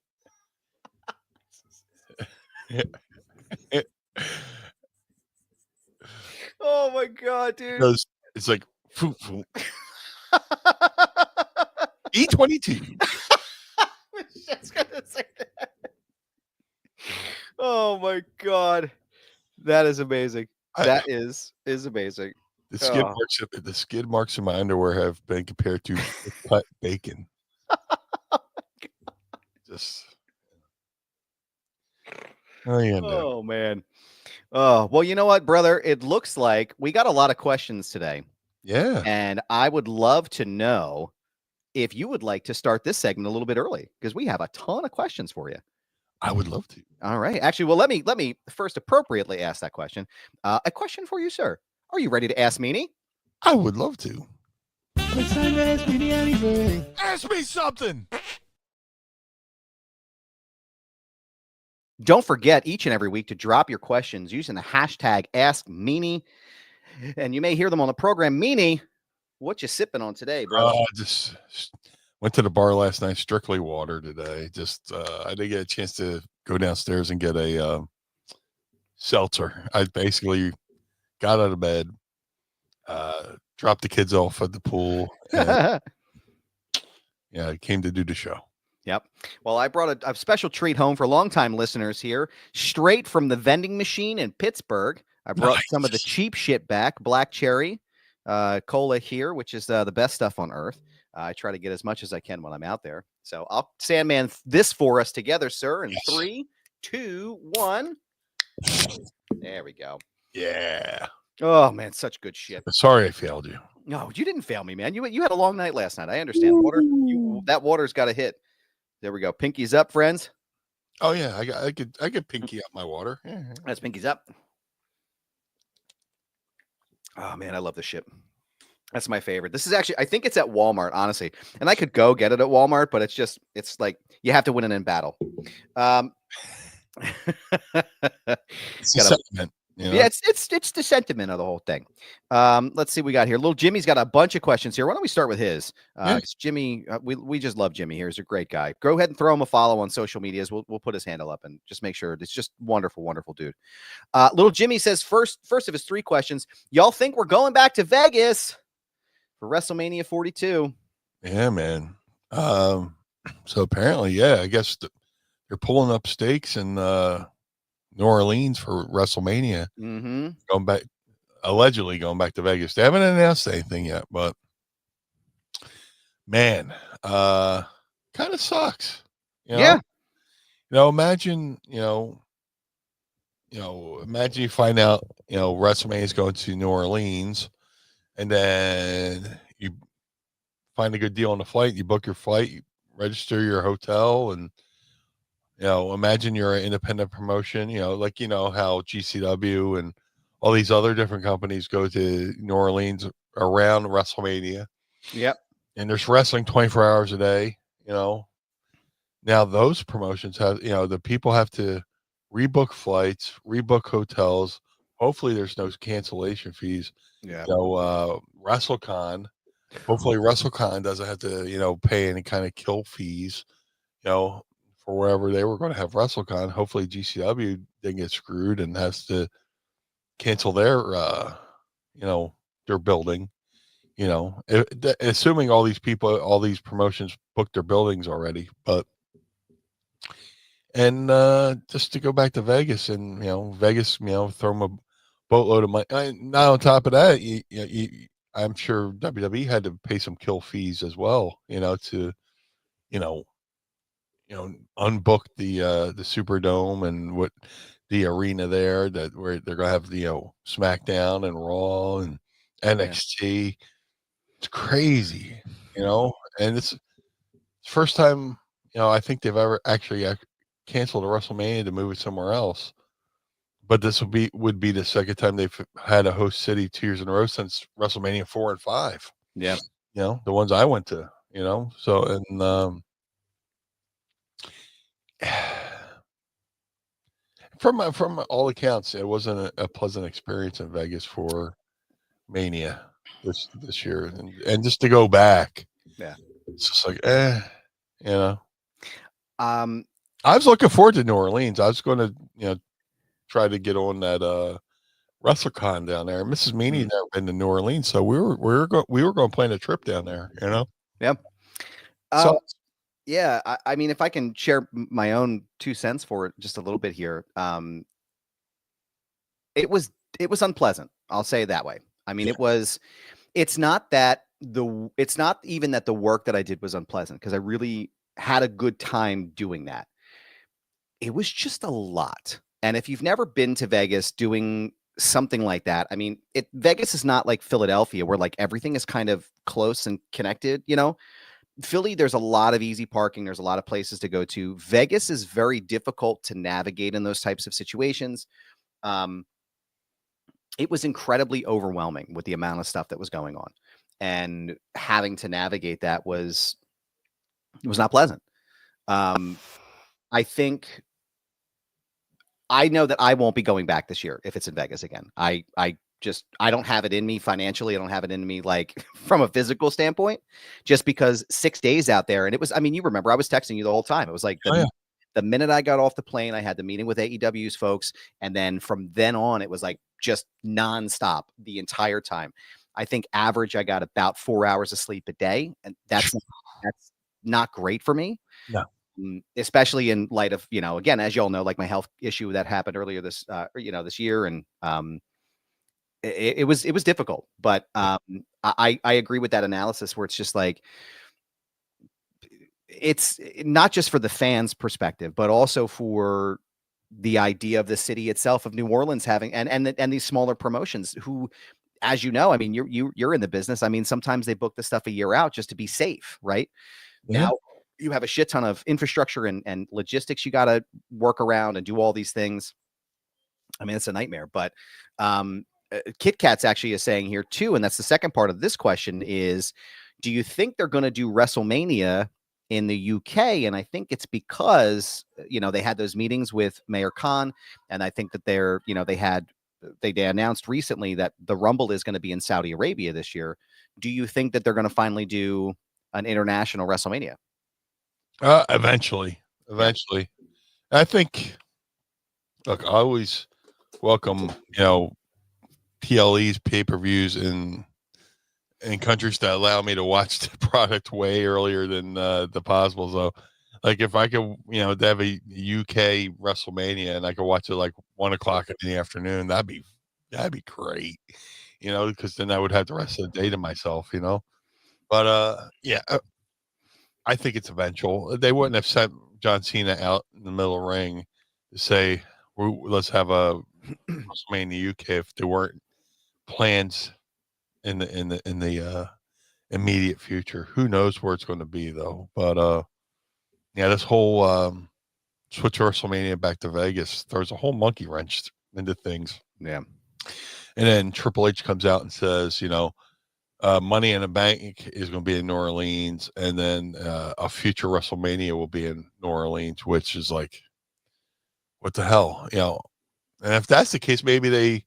Oh my God, dude. It's like E22. I was just gonna say that. Oh my God. That is amazing. That is amazing. The skid marks in my underwear have been compared to cut bacon. Just oh man. Oh, well, you know what, brother? It looks like we got a lot of questions today. Yeah. And I would love to know if you would like to start this segment a little bit early because we have a ton of questions for you. I would love to. All right. Actually, well, let me first appropriately ask that question. A question for you, sir. Are you ready to ask Meanie? I would love to. It's time to ask Meanie anything. Ask me something. Don't forget each and every week to drop your questions using the hashtag AskMeanie. And you may hear them on the program. Meanie, what you sipping on today, bro? Just went to the bar last night. Strictly water today. Just I didn't get a chance to go downstairs and get a seltzer. I basically got out of bed, dropped the kids off at the pool, and I came to do the show. Yep. Well, I brought a special treat home for longtime listeners here, straight from the vending machine in Pittsburgh. I brought some of the cheap shit back, black cherry cola here, which is the best stuff on earth. I try to get as much as I can when I'm out there. So I'll Sandman this for us together, sir. In 3, 2, 1. There we go. Yeah. Oh man, such good shit. Sorry I failed you. No, you didn't fail me, man. You had a long night last night. I understand. That water's got to hit. There we go. Pinkies up, friends. Oh yeah, I could pinky up my water. Yeah. That's pinkies up. Oh man, I love this shit. That's my favorite. This is actually, I think it's at Walmart, honestly. And I could go get it at Walmart, but it's like you have to win it in battle. It's a sentiment. Yeah, it's the sentiment of the whole thing. Let's see what we got here. Little Jimmy's got a bunch of questions here. Why don't we start with his? Jimmy, we just love Jimmy here. He's a great guy. Go ahead and throw him a follow on social medias. We'll put his handle up and just make sure it's just wonderful, wonderful dude. Little Jimmy says first of his 3 questions. Y'all think we're going back to Vegas for WrestleMania 42? Yeah, man. So apparently, yeah, I guess they're pulling up stakes in New Orleans for WrestleMania. Mm-hmm. Allegedly going back to Vegas. They haven't announced anything yet, but man, kind of sucks. Yeah. Imagine, imagine you find out, WrestleMania is going to New Orleans, and then you find a good deal on the flight. You book your flight, you register your hotel, and imagine you're an independent promotion, like, how GCW and all these other different companies go to New Orleans around WrestleMania. Yep. And there's wrestling 24 hours a day, Now those promotions have, the people have to rebook flights, rebook hotels. Hopefully there's no cancellation fees. Yeah. WrestleCon. Hopefully WrestleCon doesn't have to, pay any kind of kill fees, for wherever they were going to have WrestleCon. Hopefully GCW didn't get screwed and has to cancel their building, assuming all these people, all these promotions booked their buildings already, just to go back to Vegas and, Vegas, throw them a boatload of money. Now on top of that, I'm sure WWE had to pay some kill fees as well, to, unbook the Superdome and what the arena there where they're gonna have SmackDown and Raw and NXT. It's crazy, and it's the first time I think they've ever actually canceled a WrestleMania to move it somewhere else. But this would be the second time they've had a host city 2 years in a row since WrestleMania 4 and 5. Yeah, the ones I went to, so and from all accounts, it wasn't a pleasant experience in Vegas for Mania this year, and just to go back, it's just like I was looking forward to New Orleans. I was going to try to get on that WrestleCon down there. Mrs. Meanie never been to New Orleans, so we were going to plan a trip down there. Yep. Yeah, I mean, if I can share my own 2 cents for it just a little bit here, it was unpleasant. I'll say it that way. I mean, it's not even that the work that I did was unpleasant, because I really had a good time doing that. It was just a lot. And if you've never been to Vegas doing something like that, I mean, Vegas is not like Philadelphia where like everything is kind of close and connected, Philly, there's a lot of easy parking. There's a lot of places to go to. Vegas is very difficult to navigate in those types of situations. It was incredibly overwhelming with the amount of stuff that was going on, and having to navigate that was not pleasant. I know that I won't be going back this year if it's in Vegas again. I just I don't have it in me financially. I don't have it in me like from a physical standpoint, just because 6 days out there. And it was, I mean, you remember I was texting you the whole time. It was like Oh, yeah. the minute I got off the plane, I had the meeting with AEW's folks. And then from then on, it was like just nonstop the entire time. I think average, I got about 4 hours of sleep a day. And that's not great for me. No. Especially in light of, again, as you all know, like my health issue that happened earlier this year. And it was difficult, but I agree with that analysis where it's just like, it's not just for the fans perspective, but also for the idea of the city itself of New Orleans having, and these smaller promotions who, as you know, I mean, you're in the business. I mean, sometimes they book the stuff a year out just to be safe. Right now, you have a shit ton of infrastructure and logistics you got to work around and do all these things. I mean, it's a nightmare, but Kit Kat's actually is saying here too, and that's the second part of this question is, do you think they're going to do WrestleMania in the UK? And I think it's because, they had those meetings with Mayor Khan, and I think that they announced recently that the Rumble is going to be in Saudi Arabia this year. Do you think that they're going to finally do an international WrestleMania? Eventually. I think, look, I always welcome, PLEs, pay-per-views in countries that allow me to watch the product way earlier than the possible. So, like, if I could, to have a UK WrestleMania and I could watch it like 1:00 in the afternoon, that'd be great. Because then I would have the rest of the day to myself. But yeah, I think it's eventual. They wouldn't have sent John Cena out in the middle of the ring to say, let's have a WrestleMania UK if there weren't plans in the immediate future. Who knows where it's going to be though? But yeah, this whole switch WrestleMania back to Vegas throws a whole monkey wrench into things. Yeah. And then Triple H comes out and says, Money in the Bank is going to be in New Orleans, and then a future WrestleMania will be in New Orleans, which is like, what the hell, And if that's the case, maybe they,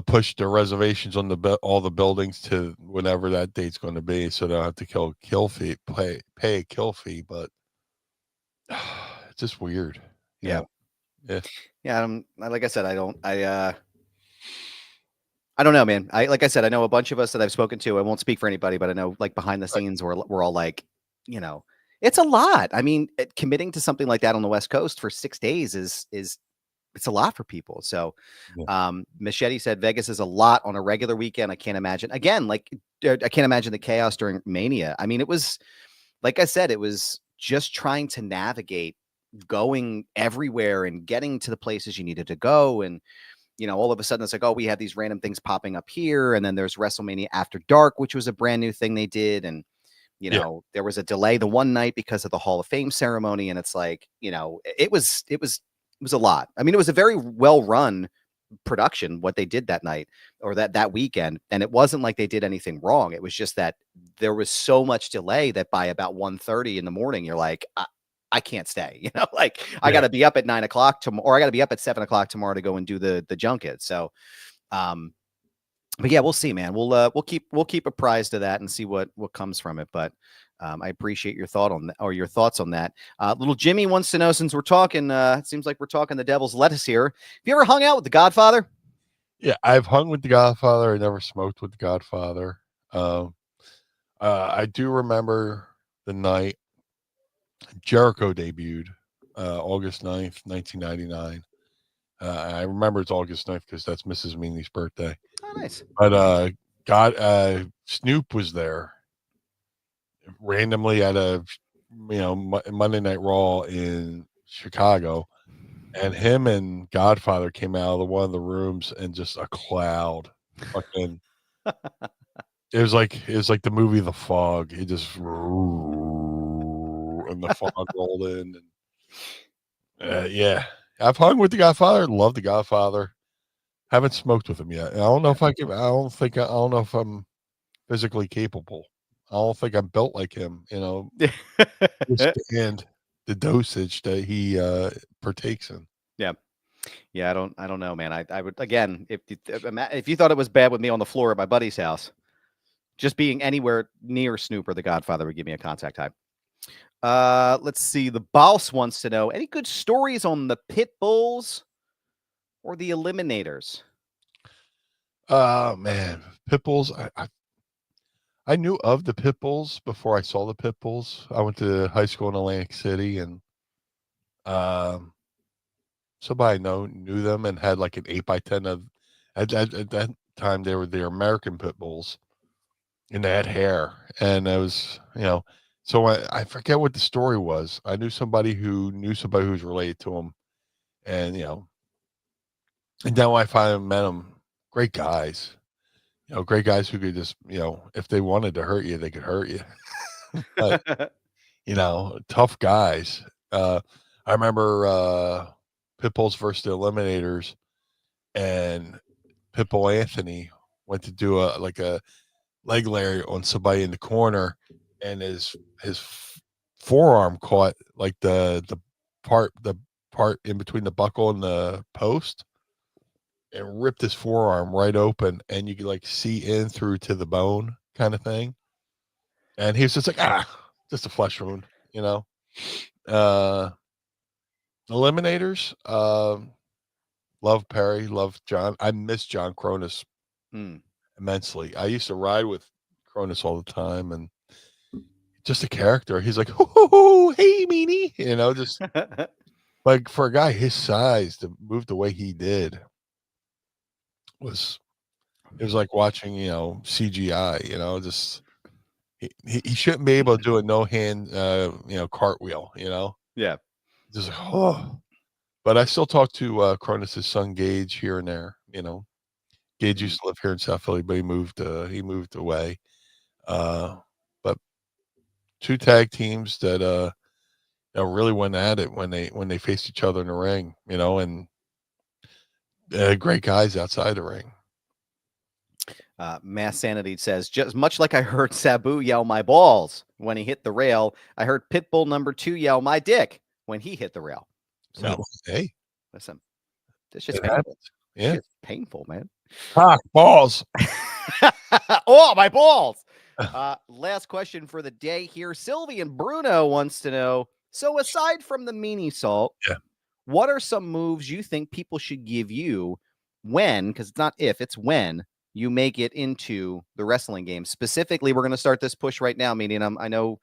push the reservations on all the buildings to whenever that date's going to be, so they don't have to pay a kill fee. But it's just weird. Yeah. Like I said, I don't know, man. Like I said, I know a bunch of us that I've spoken to. I won't speak for anybody, but I know, like, behind the scenes, we're all like, it's a lot. I mean, committing to something like that on the West Coast for 6 days is it's a lot for people. So, Machete said Vegas is a lot on a regular weekend. I can't imagine. Again, like, I can't imagine the chaos during Mania. I mean, it was, like I said, it was just trying to navigate going everywhere and getting to the places you needed to go. And all of a sudden it's like, oh, we have these random things popping up here. And then there's WrestleMania After Dark, which was a brand new thing they did. And, there was a delay the one night because of the Hall of Fame ceremony. And it's like, it was a lot. I mean, it was a very well run production, what they did that night or that weekend. And it wasn't like they did anything wrong. It was just that there was so much delay that by about 1:30 in the morning, you're like, I can't stay, I got to be up at 9:00 tomorrow, or I got to be up at 7:00 tomorrow to go and do the junket. So, but yeah, we'll see, man. We'll keep apprised of that and see what comes from it. But I appreciate your thought on that, or your thoughts on that. Little Jimmy wants to know, since we're talking, it seems like we're talking the devil's lettuce here. Have you ever hung out with the Godfather? Yeah, I've hung with the Godfather. I never smoked with the Godfather. I do remember the night Jericho debuted, August 9th, 1999. I remember it's August 9th because that's Mrs. Meanie's birthday. Oh, nice. But Snoop was there randomly at a Monday Night Raw in Chicago, and him and Godfather came out of one of the rooms, and just a cloud fucking it was like the movie The Fog. It just and the fog rolled in, and yeah, I've hung with the Godfather. Love the Godfather. Haven't smoked with him yet. I don't know if I can. I don't know if I'm physically capable. I don't think I'm built like him. Withstand the dosage that he partakes in. Yeah. Yeah, I don't know, man. I would, again, if you thought it was bad with me on the floor at my buddy's house, just being anywhere near Snoop or The Godfather would give me a contact high. Let's see. The boss wants to know any good stories on the pit bulls or the eliminators. Oh man, pit bulls. I knew of the pit bulls before I saw the pit bulls. I went to high school in Atlantic City, and um, somebody I know knew them and had like an 8x10 of. At that time, they were the American pit bulls, and they had hair, and I was, so I forget what the story was. I knew somebody who knew somebody who was related to them, and and then when I finally met them, great guys. Great guys who could just, if they wanted to hurt you, they could hurt you. But, tough guys. I remember Pitbull's versus the Eliminators, and Pitbull Anthony went to do a leg Larry on somebody in the corner, and his forearm caught like the part in between the buckle and the post, and ripped his forearm right open, and you could like see in through to the bone kind of thing. And he was just like, just a flesh wound, Uh Eliminators, love Perry, love John. I miss John Cronus immensely. I used to ride with Cronus all the time, and just a character. He's like, "Oh, hey, Meanie," just like for a guy his size to move the way he did it was like watching, CGI, just he shouldn't be able to do a no hand, cartwheel, Yeah. just like, oh. But I still talk to Cronus's son Gage here and there. Gage used to live here in South Philly, but he moved away. But two tag teams that really went at it when they faced each other in the ring, and great guys outside the ring. Mass Sanity says, just much like I heard Sabu yell my balls when he hit the rail, I heard Pitbull number 2 yell my dick when he hit the rail. So, hey, listen, this just painful. Yeah, it's painful, man. Balls. Oh, my balls. Last question for the day here. Sylvian Bruno wants to know, so aside from the Meanie Salt, what are some moves you think people should give you when, because it's not if, it's when you make it into the wrestling game? Specifically, we're going to start this push right now, Meanie, and I know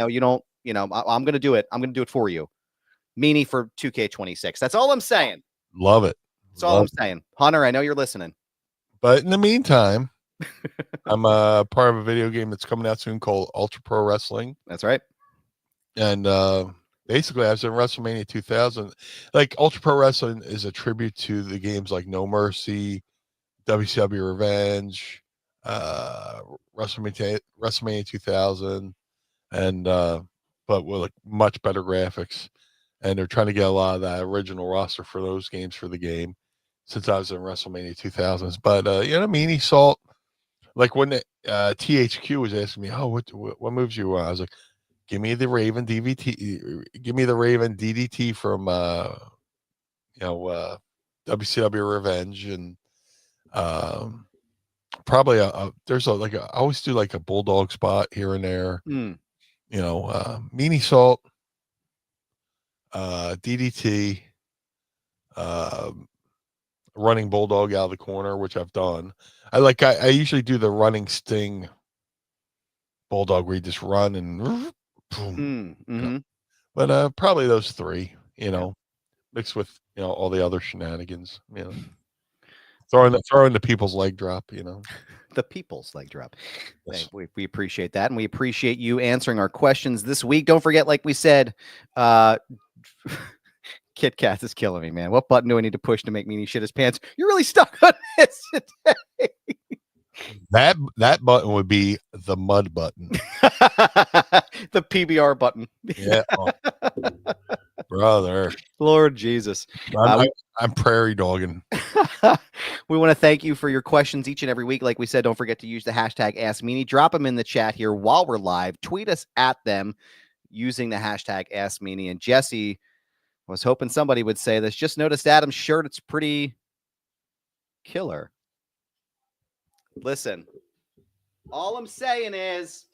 you don't, I'm going to do it. I'm going to do it for you. Meanie for 2K26. That's all I'm saying. Love it. That's all I'm saying. Hunter, I know you're listening. But in the meantime, I'm a part of a video game that's coming out soon called Ultra Pro Wrestling. That's right. And basically, I was in WrestleMania 2000. Like, Ultra Pro Wrestling is a tribute to the games like No Mercy, WCW Revenge, WrestleMania 2000, and but with like much better graphics. And they're trying to get a lot of that original roster for those games for the game, since I was in WrestleMania 2000s. But Meanie Salt, like when the THQ was asking me, "Oh, what moves you want?" I was like, "Give me the Raven DVT. Give me the Raven DDT from WCW Revenge, and probably there's I always do like a bulldog spot here and there. Meanie Salt, DDT, running bulldog out of the corner, which I've done. I usually do the running sting bulldog where you just run and boom. But probably those three, mixed with all the other shenanigans, throwing the people's leg drop, the people's leg drop. Yes. We appreciate that, and we appreciate you answering our questions this week. Don't forget, like we said, Kit Kat is killing me, man. What button do I need to push to make Meanie shit his pants? You're really stuck on this today. That button would be the mud button. The PBR button. Yeah. Oh. Brother. Lord Jesus. I'm prairie dogging. We want to thank you for your questions each and every week. Like we said, don't forget to use the hashtag AskMeanie. Drop them in the chat here while we're live. Tweet us at them using the hashtag AskMeanie. And Jesse, was hoping somebody would say this. Just noticed Adam's shirt. It's pretty killer. Listen, all I'm saying is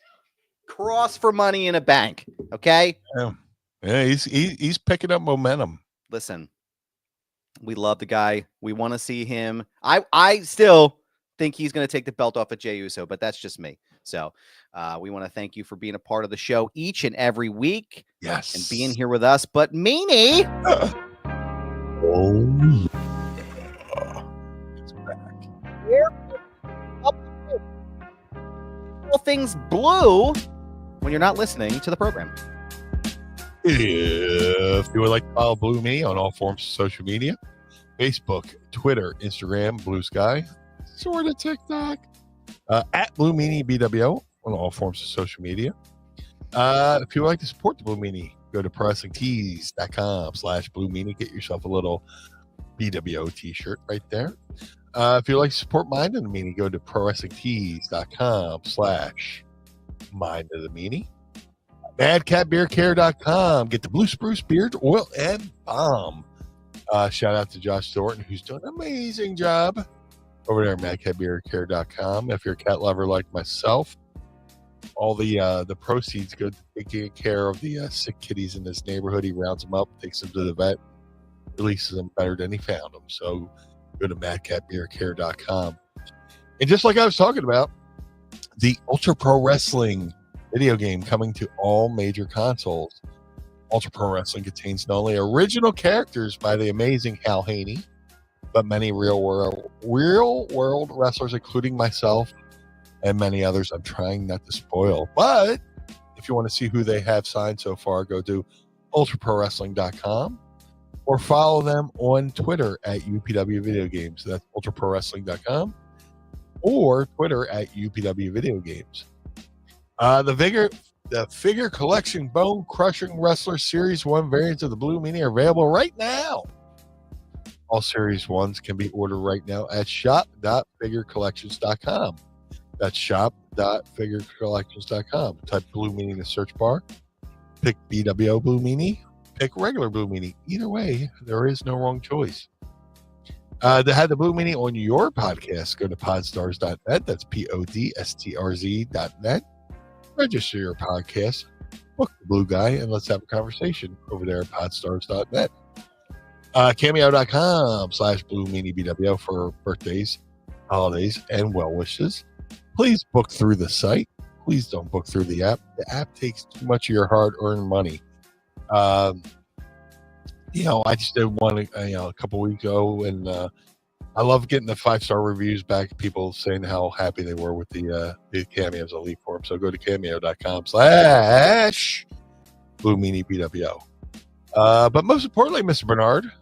cross for money in a bank. Okay. Yeah, he's picking up momentum. Listen, we love the guy. We want to see him. I still think he's going to take the belt off of Jey Uso, but that's just me. So we want to thank you for being a part of the show each and every week. Yes. And being here with us. But Meanie. Oh, it's back. All things blue when you're not listening to the program. If you would like to follow Blue Me on all forms of social media, Facebook, Twitter, Instagram, Blue Sky, sort of TikTok, at Blue Meanie BWO on all forms of social media. If you would like to support the Blue Meanie, go to ProWrestlingTees.com/Blue Meanie. Get yourself a little BWO t-shirt right there. If you'd like to support Mind of the Meanie, go to ProWrestlingTees.com/Mind of the Meanie. MadCatBeerCare.com. Get the Blue Spruce Beard Oil and Balm. Shout out to Josh Thornton, who's doing an amazing job over there at MadCatBeerCare.com. If you're a cat lover like myself, all the proceeds go to taking care of the sick kitties in this neighborhood. He rounds them up, takes them to the vet, releases them better than he found them. So go to MadCatBeerCare.com. And just like I was talking about, the Ultra Pro Wrestling video game coming to all major consoles. Ultra Pro Wrestling contains not only original characters by the amazing Hal Haney, but many real world wrestlers, including myself and many others I'm trying not to spoil. But if you want to see who they have signed so far, go to ultraprowrestling.com or follow them on Twitter at UPW Video Games. That's ultraprowrestling.com or Twitter at UPW Video Games. The figure collection Bone Crushing Wrestler Series 1 variants of the Blue Meanie are available right now. All Series 1s can be ordered right now at shop.figurecollections.com. That's shop.figurecollections.com. Type Blue Meanie in the search bar. Pick BWO Blue Meanie. Pick regular Blue Meanie. Either way, there is no wrong choice. To have the Blue Meanie on your podcast, go to podstars.net. That's podstrz.net. Register your podcast, book the Blue Guy, and let's have a conversation over there at podstars.net. Cameo.com/Blue Meanie BWO for birthdays, holidays, and well wishes. Please book through the site. Please don't book through the app. The app takes too much of your hard-earned money. I just did one a couple weeks ago, and I love getting the 5-star reviews back. People saying how happy they were with the Cameo's Elite Form. So go to cameo.com/Blue Meanie BWO. But most importantly, Mr. Bernard,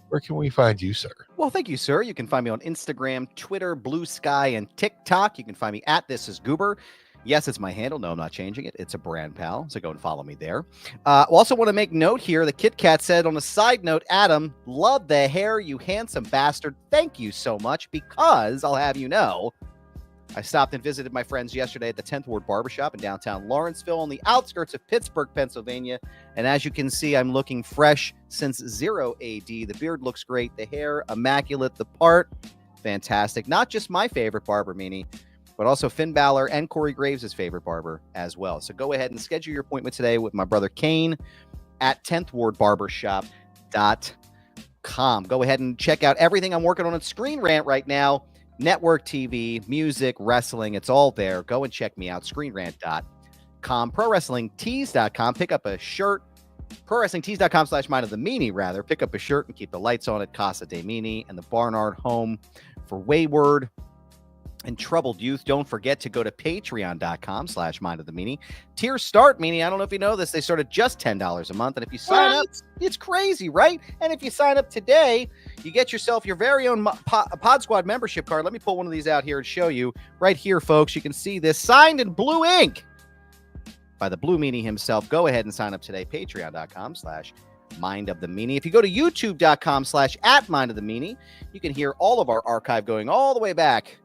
where can we find you, sir? Well, thank you, sir. You can find me on Instagram, Twitter, Blue Sky, and TikTok. You can find me at This Is Goober. Yes, it's my handle. No, I'm not changing it. It's a brand pal. So go and follow me there. Also want to make note here. The Kit Kat said on a side note, Adam, love the hair, you handsome bastard. Thank you so much, because I'll have you know, I stopped and visited my friends yesterday at the 10th Ward Barbershop in downtown Lawrenceville on the outskirts of Pittsburgh, Pennsylvania. And as you can see, I'm looking fresh since 0 AD. The beard looks great. The hair, immaculate. The part, fantastic. Not just my favorite barber, Meanie, but also Finn Balor and Corey Graves' favorite barber as well. So go ahead and schedule your appointment today with my brother Kane at 10th Ward Barbershop.com. Go ahead and check out everything I'm working on at Screen Rant right now. Network TV, music, wrestling, it's all there. Go and check me out, screenrant.com, ProWrestlingTees.com. Pick up a shirt, ProWrestlingTees.com/Mind of the Meanie, rather. Pick up a shirt and keep the lights on at Casa de Meanie and the Barnard home for wayward and troubled youth. Don't forget to go to patreon.com/Mind of the Meanie. Tiers start, Meanie. I don't know if you know this. They start at just $10 a month. And if you sign up, it's crazy, right? And if you sign up today, you get yourself your very own Pod Squad membership card. Let me pull one of these out here and show you. Right here, folks. You can see this signed in blue ink by the Blue Meanie himself. Go ahead and sign up today. Patreon.com/Mind of the Meanie. If you go to youtube.com/@Mind of the Meanie, you can hear all of our archive going all the way back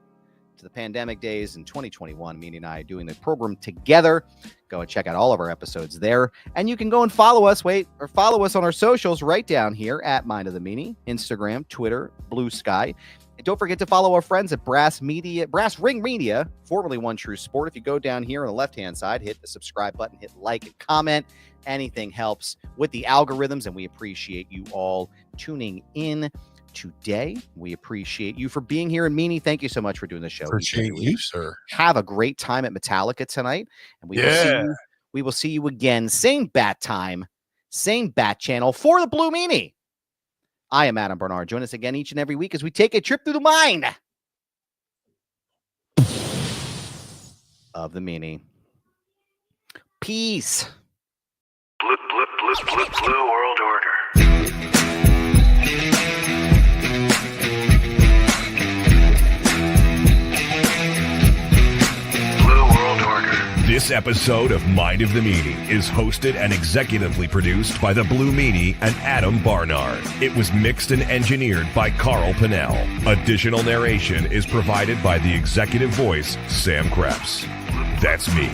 to the pandemic days in 2021. Meanie and I are doing the program together. Go and check out all of our episodes there. And you can go and follow us on our socials right down here at Mind of the Meanie, Instagram, Twitter, Blue Sky. And don't forget to follow our friends at Brass Ring Media, formerly One True Sport. If you go down here on the left-hand side, hit the subscribe button, hit like and comment. Anything helps with the algorithms, and we appreciate you all tuning in today. We appreciate you for being here. And Meanie, thank you so much for doing the show. Appreciate you, sir. Have a great time at Metallica tonight. And we will see you again. Same bat time, same bat channel for the Blue Meanie. I am Adam Bernard. Join us again each and every week as we take a trip through the mind of the Meanie. Peace. Blue World Order. This episode of Mind of the Meanie is hosted and executively produced by the Blue Meanie and Adam Barnard. It was mixed and engineered by Carl Pinnell. Additional narration is provided by the executive voice, Sam Krebs. That's me.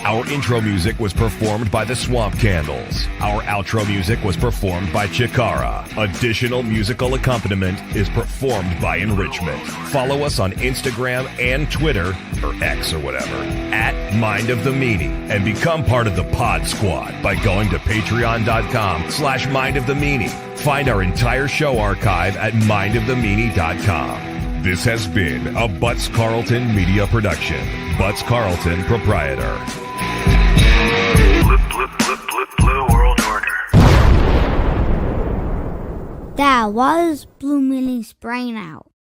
Our intro music was performed by the Swamp Candles. Our outro music was performed by Chikara. Additional musical accompaniment is performed by Enrichment. Follow us on Instagram and Twitter, or X or whatever, at Mind of the Meanie, and become part of the Pod Squad by going to patreon.com/Mind of the Meanie. Find our entire show archive at mindofthemeanie.com. This has been a Butts Carlton media production. Butts Carlton, proprietor. Blue World Order. That was Blue Meanie's brain out.